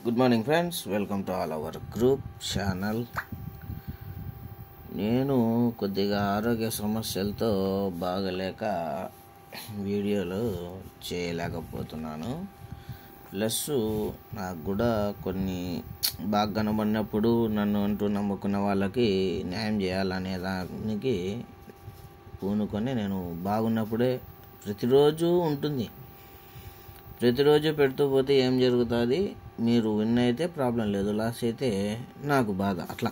Good morning friends, welcome to all our group channel. నేను కొద్దిగా ఆరోగ్య సమస్యలతో బాగలేక వీడియోలు చేయలేకపోతున్నాను. ప్లస్ నాకు కూడా కొన్ని బాగా కనబడినప్పుడు నన్ను అంటూ నమ్ముకున్న వాళ్ళకి న్యాయం చేయాలనే దానికి పూనుకొని నేను బాగున్నప్పుడే ప్రతిరోజు ఉంటుంది. ప్రతిరోజు పెడుతూ పోతే ఏం జరుగుతుంది? మీరు విన్ అయితే ప్రాబ్లం లేదు, లాస్ అయితే నాకు బాధ. అట్లా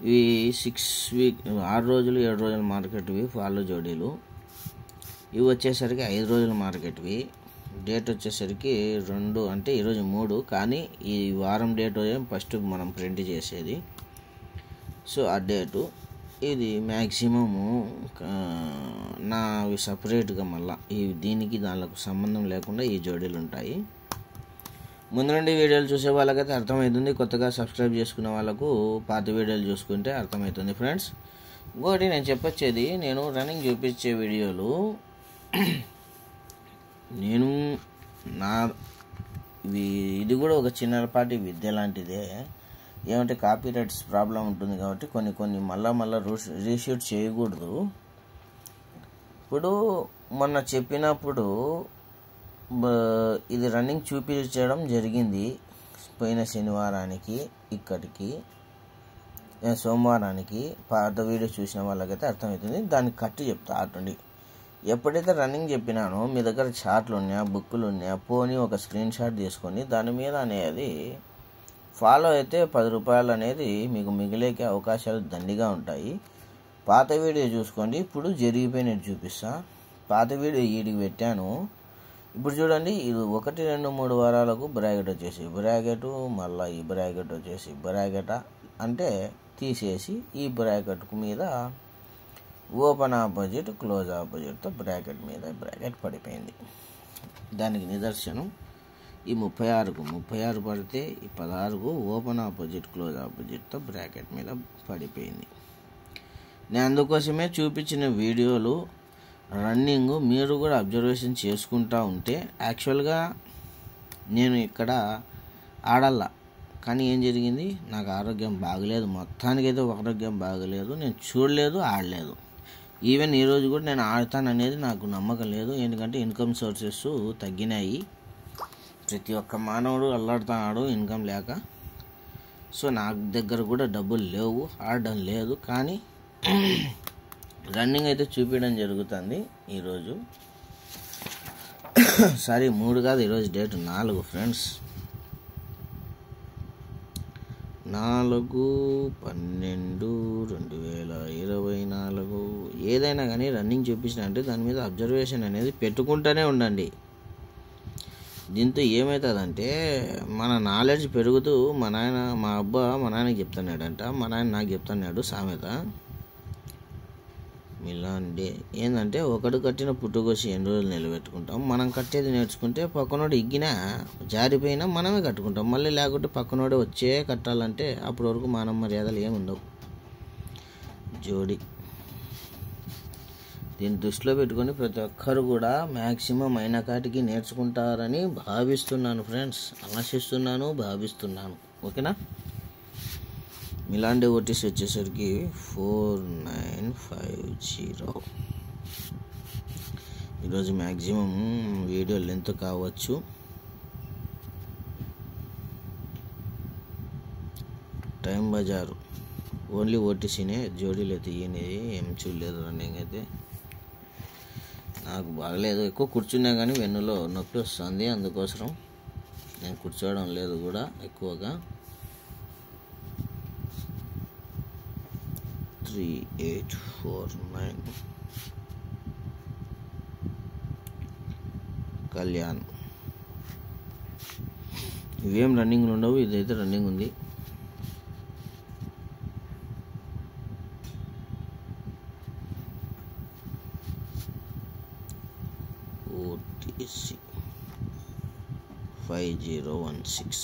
ఇవి 6 రోజులు 7 రోజుల మార్కెట్వి ఫాలో జోడీలు. ఇవి వచ్చేసరికి 5 రోజుల మార్కెట్వి. డేట్ వచ్చేసరికి 2 అంటే ఈరోజు 3, కానీ ఈ వారం డేట్ ఫస్ట్ మనం ప్రింట్ చేసేది. సో ఆ డేటు ఇది మ్యాక్సిమము నావి సపరేట్గా మళ్ళీ దీనికి దానికి సంబంధం లేకుండా ఈ జోడీలు ఉంటాయి. ముందు నుండి వీడియోలు చూసే వాళ్ళకైతే అర్థమవుతుంది, కొత్తగా సబ్స్క్రైబ్ చేసుకునే వాళ్ళకు పాత వీడియోలు చూసుకుంటే అర్థమవుతుంది ఫ్రెండ్స్. ఇంకోటి నేను చెప్పొచ్చేది, నేను రన్నింగ్ చూపించే వీడియోలు నేను ఇది కూడా ఒక చిన్నపాటి విద్య లాంటిదే. ఏమంటే కాపీరైట్స్ ప్రాబ్లం ఉంటుంది కాబట్టి కొన్ని మళ్ళా రీషూట్ చేయకూడదు. ఇప్పుడు మొన్న చెప్పినప్పుడు ఇది రన్నింగ్ చూపించడం జరిగింది పోయిన శనివారానికి, ఇక్కడికి సోమవారానికి. పాత వీడియో చూసిన వాళ్ళకైతే అర్థమవుతుంది. దానికి కట్టి చెప్తా అటుండి. ఎప్పుడైతే రన్నింగ్ చెప్పినానో మీ దగ్గర చార్ట్లు ఉన్నాయా, బుక్కులు ఉన్నాయా, పోనీ ఒక స్క్రీన్ షాట్ తీసుకొని దాని మీద అనేది ఫాలో అయితే 10 రూపాయలు అనేది మీకు మిగిలేకే అవకాశాలు దండిగా ఉంటాయి. పాత వీడియో చూసుకోండి. ఇప్పుడు జరిగిపోయినట్టు చూపిస్తా. పాత వీడియో వీడికి పెట్టాను. ఇప్పుడు చూడండి, ఇది 1, 2, 3 వారాలకు బ్రాకెట్ వచ్చేసి బ్రాకెట్, మళ్ళీ ఈ బ్రాకెట్ వచ్చేసి బ్రాకెట్ అంటే తీసేసి ఈ బ్రాకెట్ మీద ఓపెన్ ఆపోజిట్ క్లోజ్ ఆపోజిట్తో బ్రాకెట్ మీద బ్రాకెట్ పడిపోయింది. దానికి నిదర్శనం ఈ 36 పడితే ఈ 16కు ఓపెన్ ఆపోజిట్ క్లోజ్ ఆపోజిట్తో బ్రాకెట్ మీద పడిపోయింది. నేను అందుకోసమే చూపించిన వీడియోలు రన్నింగ్ మీరు కూడా అబ్జర్వేషన్ చేసుకుంటూ ఉంటే యాక్చువల్గా నేను ఇక్కడ ఆడల్లా, కానీ ఏం జరిగింది, నాకు ఆరోగ్యం బాగలేదు. మొత్తానికైతే ఆరోగ్యం బాగలేదు, నేను చూడలేదు, ఆడలేదు. ఈవెన్ ఈరోజు కూడా నేను ఆడతాననేది నాకు నమ్మకం లేదు. ఎందుకంటే ఇన్కమ్ సోర్సెస్ తగ్గినాయి. ప్రతి ఒక్క మానవుడు అల్లాడుతున్నాడు ఇన్కమ్ లేక. సో నా దగ్గర కూడా డబ్బులు లేవు, ఆడడం లేదు, కానీ రన్నింగ్ అయితే చూపించడం జరుగుతుంది. ఈరోజు 3 కాదు, ఈరోజు డేట్ 4 ఫ్రెండ్స్. 4/12/2024. ఏదైనా కానీ రన్నింగ్ చూపించిన అంటే దాని మీద అబ్జర్వేషన్ అనేది పెట్టుకుంటూనే ఉండండి. దీంతో ఏమవుతుందంటే మన నాలెడ్జ్ పెరుగుతూ మా నాన్నకి చెప్తున్నాడంట, మా నాయన నాకు చెప్తున్నాడు సామెత. ఇలాంటి ఏంటంటే, ఒకడు కట్టిన పుట్టుకొచ్చి ఎన్ని రోజులు నిలబెట్టుకుంటాం. మనం కట్టేది నేర్చుకుంటే పక్కనోడు ఇగ్గినా జారిపోయినా మనమే కట్టుకుంటాం. మళ్ళీ లేకుంటే పక్కనోడే వచ్చే కట్టాలంటే అప్పటి వరకు మానవ మర్యాదలు ఏముండవు. జోడి దీన్ని దృష్టిలో పెట్టుకొని ప్రతి ఒక్కరు కూడా మ్యాక్సిమం అయిన కాటికి నేర్చుకుంటారని భావిస్తున్నాను ఫ్రెండ్స్, ఆశిస్తున్నాను, భావిస్తున్నాను. ఓకేనా? ఇలాంటి ఓటీస్ వచ్చేసరికి 4950. ఈరోజు మ్యాక్సిమం వీడియో లెంత్ కావచ్చు. టైం బజారు ఓన్లీ ఓటీసీనే, జోడీలు అయితే ఇయనేది ఏం చూడలేదు. రన్నింగ్ అయితే నాకు బాగలేదు, ఎక్కువ కూర్చున్నా కానీ వెన్నులో నొప్పి వస్తుంది. అందుకోసం నేను కూర్చోవడం లేదు కూడా ఎక్కువగా. 3849 కళ్యాణ్. ఇవేం రన్నింగ్ ఉండవు, ఇదైతే రన్నింగ్ ఉంది. ఓటీసీ 5016.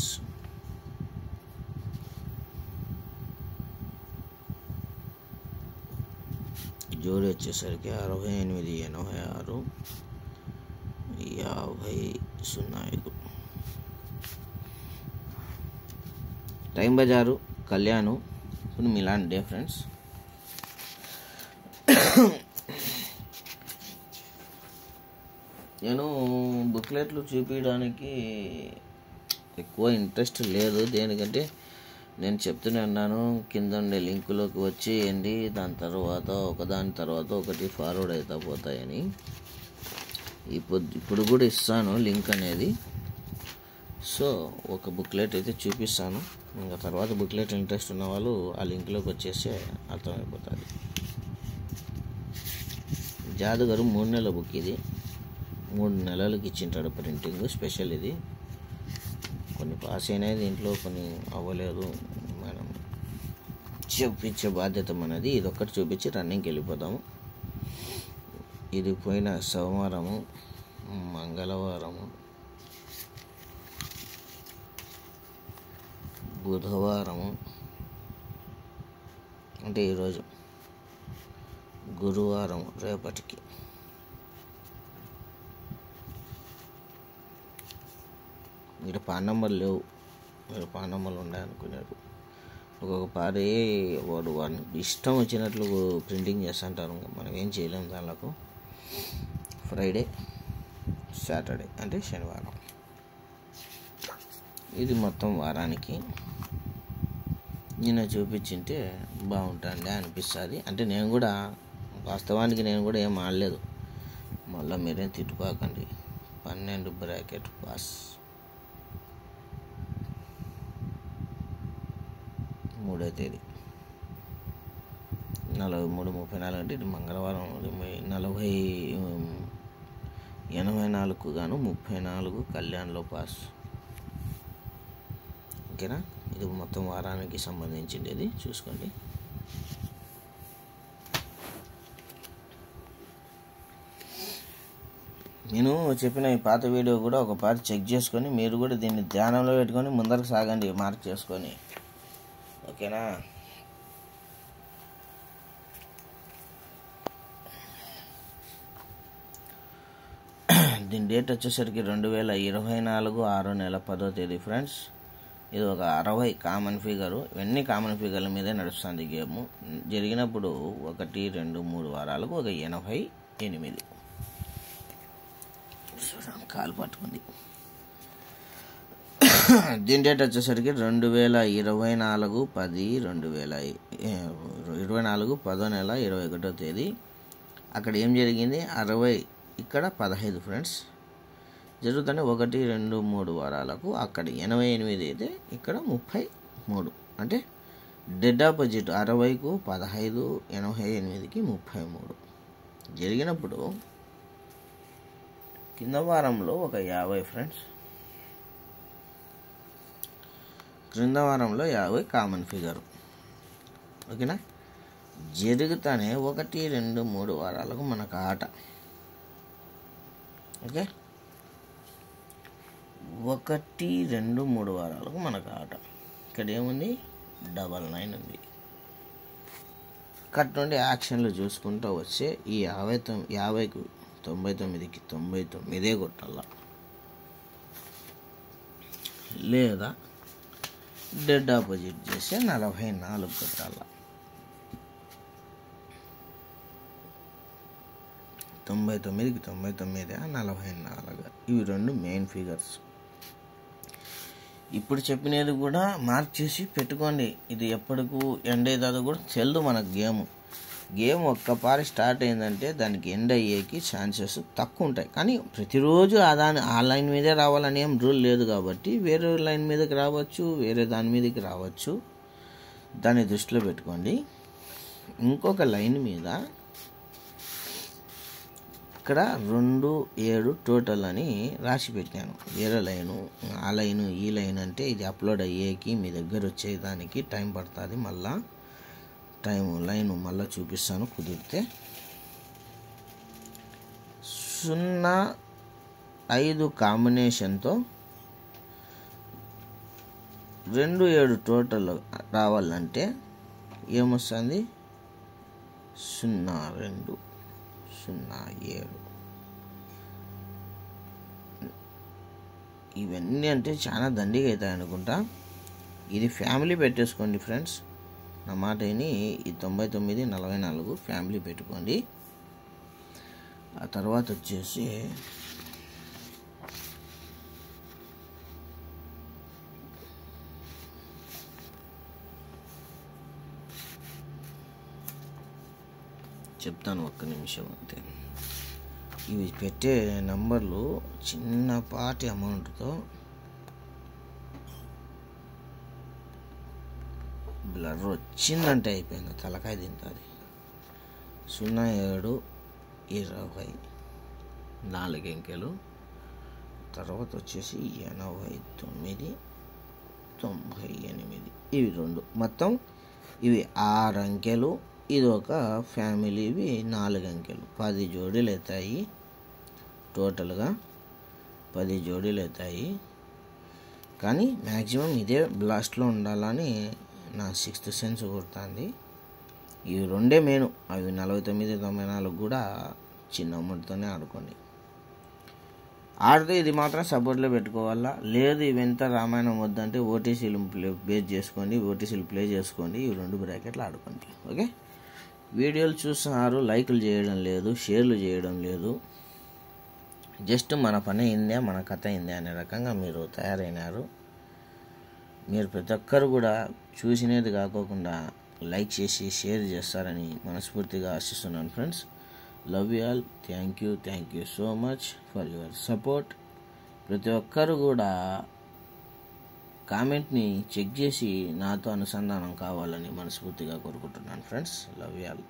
జోడి వచ్చేసరికి 6886 50 05. టైం బజారు, కళ్యాణ్, ఇప్పుడు మిలాన్ డే ఫ్రెండ్స్. నేను బుక్లెట్లు చూపించడానికి ఎక్కువ ఇంట్రెస్ట్ లేదు. దేనికంటే నేను చెప్తూనే ఉన్నాను, కింద ఉండే లింకులోకి వచ్చేయండి, దాని తర్వాత ఒకదాని తర్వాత ఒకటి ఫార్వర్డ్ అవుతా పోతాయని. ఇప్పుడు కూడా ఇస్తాను లింక్ అనేది. సో ఒక బుక్లెట్ అయితే చూపిస్తాను, ఇంకా తర్వాత బుక్లెట్ ఇంట్రెస్ట్ ఉన్న వాళ్ళు ఆ లింక్లోకి వచ్చేస్తే అర్థమైపోతుంది. జాదుగారు 3 నెలల బుక్ ఇది, 3 నెలలకి ఇచ్చింటాడు ప్రింటింగ్ స్పెషల్. ఇది కొన్ని పాస్ అయినాయి దీంట్లో, కొన్ని అవ్వలేదు. మనం చూపించే బాధ్యత మనది. ఇది ఒక్కటి చూపించి రన్నింగ్కి వెళ్ళిపోతాము. ఇది పోయిన సోమవారము, మంగళవారము, బుధవారము అంటే ఈరోజు, గురువారం రేపటికి. మీరు పాన్ నెంబర్ లేవు, మీరు పాన్ నెంబర్లు ఉన్నాయనుకున్నారు. ఒక్కొక్క పారి వాడు ఇష్టం వచ్చినట్లు ప్రింటింగ్ చేస్తుంటారు, మనం ఏం చేయలేము దానిలకు. ఫ్రైడే, సాటర్డే అంటే శనివారం. ఇది మొత్తం వారానికి. నిన్న చూపించింటే బాగుంటుంది అనిపిస్తుంది. అంటే నేను కూడా వాస్తవానికి ఏం ఆడలేదు, మళ్ళీ మీరేం తిట్టుకోకండి. 12 బ్రాకెట్ పాస్, 3వ తేదీ 43-34 అంటే ఇది మంగళవారం. 84 గాను 34 కళ్యాణ్లో పాస్. ఓకేనా? ఇది మొత్తం వారానికి సంబంధించింది. ఇది చూసుకోండి. నేను చెప్పిన ఈ పాత వీడియో కూడా ఒకసారి చెక్ చేసుకొని మీరు కూడా దీన్ని ధ్యానంలో పెట్టుకొని ముందరకు సాగండి, మార్క్ చేసుకొని. ఓకేనా? దీని డేట్ వచ్చేసరికి 2024 6 నెల 10వ తేదీ ఫ్రెండ్స్. ఇది ఒక 60 కామన్ ఫిగరు. ఇవన్నీ కామన్ ఫిగర్ల మీదే నడుస్తుంది గేము. జరిగినప్పుడు 1, 2, 3 వారాలకు ఒక 88. కాలు పట్టుకుంది. దీని డేట్ వచ్చేసరికి 2024 10 నెల 21వ తేదీ. అక్కడ ఏం జరిగింది? 60, ఇక్కడ 15 ఫ్రెండ్స్. జరుగుతానే 1, 2, 3 వారాలకు అక్కడ 88 అయితే ఇక్కడ 33. అంటే డెడ్ ఆపోజిట్. 60కు 15, 88కి 33 జరిగినప్పుడు కింద వారంలో ఒక 50 ఫ్రెండ్స్. క్రింద వారంలో 50 కామన్ ఫిగరు. ఓకేనా? జరుగుతానే 1, 2, 3 వారాలకు మనకు ఆట. ఓకే, 1, 2, 3 వారాలకు మనకు ఆట. ఇక్కడ ఏముంది? 99 ఉంది. కట్ నుండి యాక్షన్లు చూసుకుంటూ వచ్చే ఈ 50కు 99కి 99 కొట్టాల, లేదా డెడ్ ఆపోజిట్ చేస్తే 44 కొట్టాల. 99కి 99, 44. ఇవి 2 మెయిన్ ఫిగర్స్. ఇప్పుడు చెప్పినది కూడా మార్క్ చేసి పెట్టుకోండి. ఇది ఎప్పటికు ఎండ్ అయ్యేదో కూడా తెలియదు మనకు. గేమ్ ఒక్కపారి స్టార్ట్ అయిందంటే దానికి ఎండ్ అయ్యేకి ఛాన్సెస్ తక్కువ ఉంటాయి. కానీ ప్రతిరోజు ఆ లైన్ మీదే రావాలని ఏం రూల్ లేదు కాబట్టి వేరే లైన్ మీదకి రావచ్చు, వేరే దాని మీదకి రావచ్చు. దాన్ని దృష్టిలో పెట్టుకోండి. ఇంకొక లైన్ మీద ఇక్కడ 2, 7 టోటల్ అని రాసి పెట్టాను. వేరే లైను, ఆ లైను, ఈ లైన్ అంటే ఇది అప్లోడ్ అయ్యేకి మీ దగ్గర వచ్చేదానికి టైం పడుతుంది. మళ్ళా లైన్ మళ్ళీ చూపిస్తాను కుదిరితే. 0, 5 కాంబినేషన్తో 2, 7 టోటల్ రావాలంటే ఏమొస్తుంది? 0, 2, 0, 7. ఇవన్నీ అంటే చాలా దండిగా అవుతాయి అనుకుంటా. ఇది ఫ్యామిలీ పెట్టేసుకోండి ఫ్రెండ్స్, నా మాట విని ఈ 9944 ఫ్యామిలీ పెట్టుకోండి. ఆ తర్వాత వచ్చేసి చెప్తాను, ఒక్క నిమిషం అంతే. ఇవి పెట్టే నంబర్లు చిన్నపాటి అమౌంట్తో బ్లర్ వచ్చిందంటే అయిపోయింది, తలకాయ తింటుంది. 0720 4 అంకెలు, తర్వాత వచ్చేసి 89 98, ఇవి 2 మొత్తం ఇవి 6 అంకెలు. ఇది ఒక ఫ్యామిలీవి 4 అంకెలు, 10 జోడీలు అవుతాయి. టోటల్గా 10 జోడీలు అవుతాయి. కానీ మ్యాక్సిమం ఇదే బ్లాస్ట్లో ఉండాలని నా 6th సెన్స్ కొడుతుంది. ఇవి 2 మెయిన్, అవి 4994 కూడా చిన్న అమౌంట్తోనే ఆడుకోండి. ఆడితే ఇది మాత్రం సపోర్ట్లో పెట్టుకోవాలా. లేదు ఇవంతా రామాయణం వద్దంటే ఓటీసీలు బేస్ చేసుకోండి, ఓటీసీలు ప్లే చేసుకోండి. ఇవి 2 బ్రాకెట్లు ఆడుకోండి. ఓకే, వీడియోలు చూస్తున్నారు, లైకులు చేయడం లేదు, షేర్లు చేయడం లేదు. జస్ట్ మన పని అయిందా, మన కథ అయిందా అనే రకంగా మీరు తయారైనారు. మీరు ప్రతి ఒక్కరు కూడా చూసినది కాకోకుండా లైక్ చేసి షేర్ చేస్తారని మనస్ఫూర్తిగా ఆశిస్తున్నాను friends. Love you all. Thank you so much for your support. ప్రతి ఒక్కరు కూడా కామెంట్ని చెక్ చేసి నాతో అనుసంధానం కావాలని మనస్ఫూర్తిగా కోరుకుంటున్నాను ఫ్రెండ్స్. Love you all.